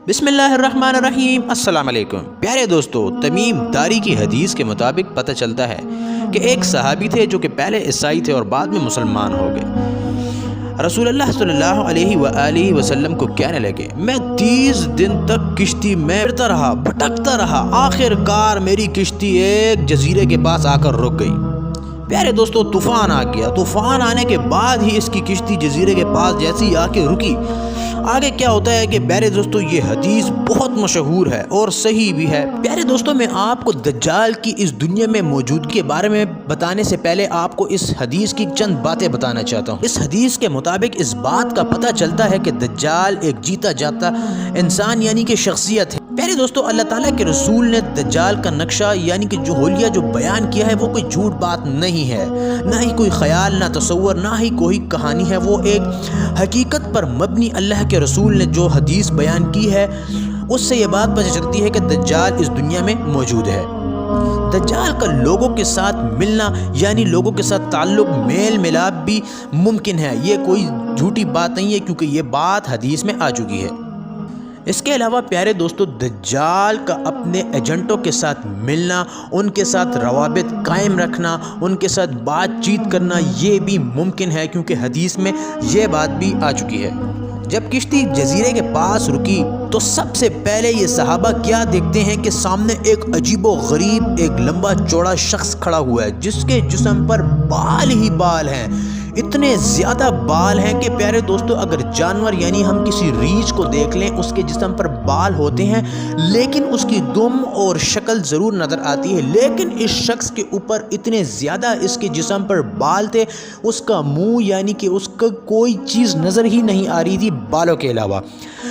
बिस्मिल्लाहिर्रहमानिर्रहीम। अस्सलाम वालेकुम प्यारे दोस्तों, तमीम दारी की हदीस के मुताबिक पता चलता है कि एक सहाबी थे जो कि पहले ईसाई थे और बाद में मुसलमान हो गए। रसूलुल्लाह सल्लल्लाहु अलैहि वसल्लम को कहने लगे, मैं 30 दिन तक किश्ती में फिरता रहा, भटकता रहा, आखिरकार मेरी किश्ती एक जजीरे के पास आकर रुक गई। प्यारे दोस्तों, तूफ़ान आ गया। तूफ़ान आने के बाद ही इसकी किश्ती जजीरे के पास जैसी आके रुकी। आगे क्या होता है कि प्यारे दोस्तों, ये हदीस बहुत मशहूर है और सही भी है। प्यारे दोस्तों, मैं आपको दज्जाल की इस दुनिया में मौजूदगी के बारे में बताने से पहले आपको इस हदीस की चंद बातें बताना चाहता हूँ। इस हदीस के मुताबिक इस बात का पता चलता है कि दज्जाल एक जीता जाता इंसान यानी कि शख्सियत है। प्यारे दोस्तों, अल्लाह ताला के रसूल ने दज्जाल का नक्शा यानी कि जो होलिया जो बयान किया है वो कोई झूठ बात नहीं है, ना ही कोई ख्याल, ना तसव्वुर, ना ही कोई कहानी है। वो एक हकीकत पर मबनी अल्लाह के रसूल ने जो हदीस बयान की है उससे ये बात पता चलती है कि दज्जाल इस दुनिया में मौजूद है। दज्जाल का लोगों के साथ मिलना यानी लोगों के साथ ताल्लुक, मेल मिलाप भी मुमकिन है। ये कोई झूठी बात नहीं है क्योंकि ये बात हदीस में आ चुकी है। इसके अलावा प्यारे दोस्तों, दज्जाल का अपने एजेंटों के साथ मिलना, उनके साथ रवाबित कायम रखना, उनके साथ बातचीत करना, ये भी मुमकिन है क्योंकि हदीस में ये बात भी आ चुकी है। जब किश्ती जजीरे के पास रुकी तो सबसे पहले ये सहाबा क्या देखते हैं कि सामने एक अजीबो गरीब, एक लंबा चौड़ा शख्स खड़ा हुआ है जिसके जिस्म पर बाल ही बाल हैं। इतने ज़्यादा बाल हैं कि प्यारे दोस्तों, अगर जानवर यानी हम किसी रीछ को देख लें, उसके जिस्म पर बाल होते हैं लेकिन उसकी दुम और शक्ल ज़रूर नज़र आती है। लेकिन इस शख्स के ऊपर इतने ज़्यादा इसके जिस्म पर बाल थे, उसका मुंह यानी कि उसका कोई चीज़ नज़र ही नहीं आ रही थी बालों के अलावा।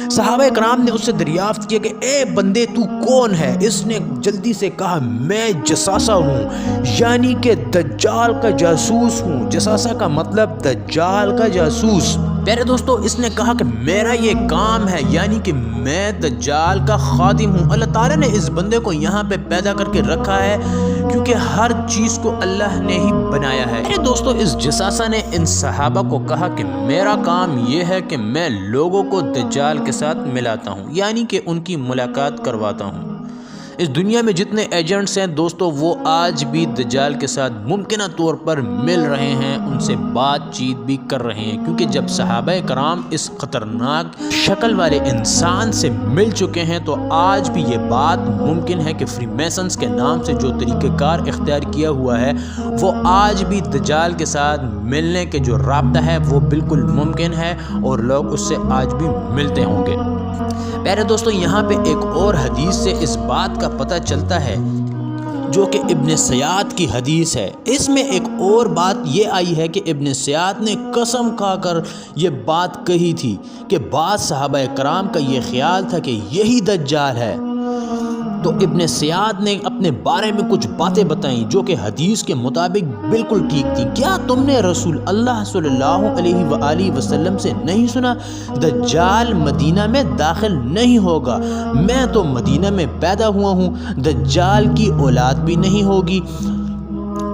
सहाबा कराम ने उससे दरियाफ्त किया कि ए बंदे, तू कौन है? इसने जल्दी से कहा, मैं जसासा हूँ यानी कि दज्जाल का जासूस हूँ। जसासा का मतलब दज्जाल का जासूस। प्यारे दोस्तों, इसने कहा कि मेरा ये काम है यानी कि मैं दज्जाल का खादिम हूँ। अल्लाह ताला ने इस बंदे को यहाँ पे पैदा करके रखा है क्योंकि हर चीज़ को अल्लाह ने ही बनाया है। प्यारे दोस्तों, इस जसासा ने इन सहाबा को कहा कि मेरा काम ये है कि मैं लोगों को दज्जाल के साथ मिलाता हूँ यानी कि उनकी मुलाकात करवाता हूँ। इस दुनिया में जितने एजेंट्स हैं दोस्तों, वो आज भी दज्जाल के साथ मुमकिन तौर पर मिल रहे हैं, उनसे बातचीत भी कर रहे हैं क्योंकि जब सहाबा कराम इस ख़तरनाक शक्ल वाले इंसान से मिल चुके हैं तो आज भी ये बात मुमकिन है कि फ्रीमेसन्स के नाम से जो तरीक़ेकार इख्तियार किया हुआ है वो आज भी दज्जाल के साथ मिलने के जो राब्ता है वो बिल्कुल मुमकिन है और लोग उससे आज भी मिलते होंगे। प्यारे दोस्तों, यहाँ पे एक और हदीस से इस बात का पता चलता है जो कि इब्न सयाद की हदीस है। इसमें एक और बात ये आई है कि इब्न सयाद ने कसम खाकर ये बात कही थी कि बाद सहाबा कराम का ये ख्याल था कि यही दज्जाल है। तो इब्न सयाद ने अपने बारे में कुछ बातें बताईं जो कि हदीस के मुताबिक बिल्कुल ठीक थी। क्या तुमने रसूल अल्लाह सल्लल्लाहु अलैहि वसल्लम से नहीं सुना, दज्जाल मदीना में दाखिल नहीं होगा? मैं तो मदीना में पैदा हुआ हूँ, दज्जाल की औलाद भी नहीं होगी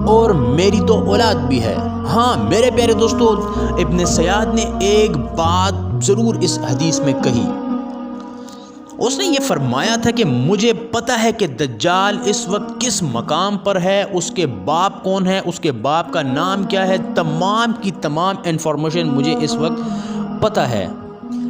और मेरी तो औलाद भी है। हाँ मेरे प्यारे दोस्तों, इब्न सयाद ने एक बात ज़रूर इस हदीस में कही। उसने ये फरमाया था कि मुझे पता है कि दज्जाल इस वक्त किस मकाम पर है, उसके बाप कौन है, उसके बाप का नाम क्या है, तमाम की तमाम इन्फॉर्मेशन मुझे इस वक्त पता है।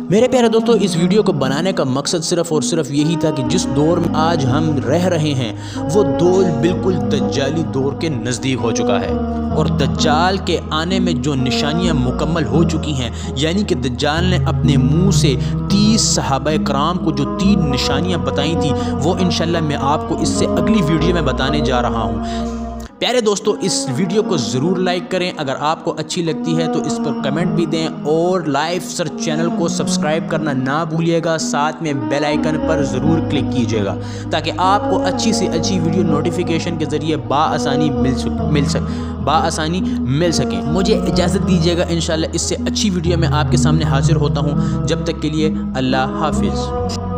मेरे प्यारे दोस्तों, इस वीडियो को बनाने का मकसद सिर्फ़ और सिर्फ यही था कि जिस दौर में आज हम रह रहे हैं वो दौर बिल्कुल दज्जाली दौर के नज़दीक हो चुका है और दज्जाल के आने में जो निशानियां मुकम्मल हो चुकी हैं यानी कि दज्जाल ने अपने मुंह से 30 सहाबा कराम को जो 3 निशानियां बताई थी वो इंशाल्लाह मैं आपको इससे अगली वीडियो में बताने जा रहा हूँ। प्यारे दोस्तों, इस वीडियो को ज़रूर लाइक करें, अगर आपको अच्छी लगती है तो इस पर कमेंट भी दें और लाइव सर्च चैनल को सब्सक्राइब करना ना भूलिएगा। साथ में बेल आइकन पर ज़रूर क्लिक कीजिएगा ताकि आपको अच्छी से अच्छी वीडियो नोटिफिकेशन के ज़रिए बाआसानी मिल सके। मुझे इजाज़त दीजिएगा, इंशाल्लाह इससे अच्छी वीडियो में आपके सामने हाजिर होता हूँ। जब तक के लिए अल्लाह हाफिज़।